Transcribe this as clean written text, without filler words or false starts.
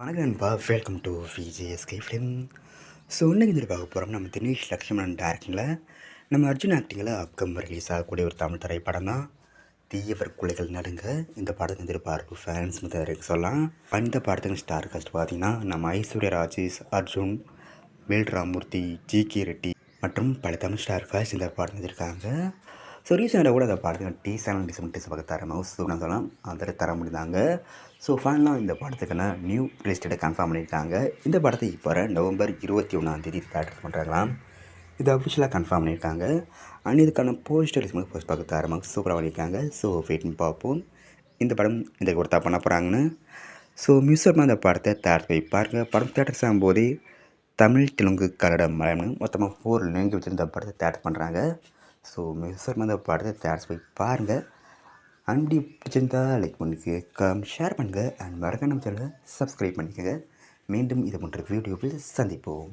வணக்கம் நண்பா, welcome to VJSK film. So இன்னைக்கு வந்து பார்க்க போகிறோம் நம்ம தினேஷ் லக்ஷ்மணன் டேரக்டிங்கில் நம்ம அர்ஜுன் ஆக்டிங்கில் அப்கம் ரிலீஸ் ஆகக்கூடிய ஒரு தமிழ் திரைப்படம் தான் தீயவர் குலைகள் நடுங்க. இந்த படத்தை எதிர்பார்ப்பு ஃபேன்ஸ் இருக்கு சொல்லலாம். இந்த படத்துக்கு ஸ்டார் காஸ்ட் பார்த்தீங்கன்னா நம்ம ஐஸ்வர்யா ராஜேஷ், அர்ஜுன், வேல் ராமூர்த்தி, ஜி.கே. ரெட்டி மற்றும் பல தமிழ் ஸ்டார் காஸ்ட் இந்த படம் வந்திருக்காங்க. ஸோ ரீசெண்டாக கூட அந்த படத்துக்கு டீசர் பக்கம் தர மவுஸ் சொல்லலாம் அதில் தர முடிந்தாங்க. ஸோ ஃபைனலாக இந்த படத்துக்கான நியூ ரிலீஸ் டேட்டை கன்ஃபார்ம் பண்ணியிருக்காங்க. இந்த படத்தை இப்போ நவம்பர் 21 தேட்டர் பண்ணுறாங்களாம். இது அஃபிஷியலாக கன்ஃபார்ம் பண்ணியிருக்காங்க. அண்ட் இதுக்கான போஸ்டர் போஸ்ட் பார்க்க தரமாக சூப்பராக பண்ணியிருக்காங்க. ஸோ வெயிட் பார்ப்போம் இந்த படம் இந்த ஒருத்தா பண்ண போகிறாங்கன்னு. ஸோ மியூசியமாக அந்த படத்தை தேட்டர் போய் பாருங்கள். படம் தேட்டர்ஸ் ஆகும்போதே தமிழ், தெலுங்கு, கன்னடம், மலையாளம் மொத்தமாக 4 லாங்குவேஜ் வச்சு இந்த படத்தை தேட்டர் பண்ணுறாங்க. ஸோ மியூசியமாக அந்த படத்தை தேட்டர்ஸ் போய் பாருங்கள். அண்ட் பிடிச்சிருந்தா லைக் பண்ணிக்க, ஷேர் பண்ணுங்கள். அண்ட் மறக்காம நம்ம சேனலை சப்ஸ்கிரைப் பண்ணிக்கோங்க. மீண்டும் இது போன்ற வீடியோவில் சந்திப்போம்.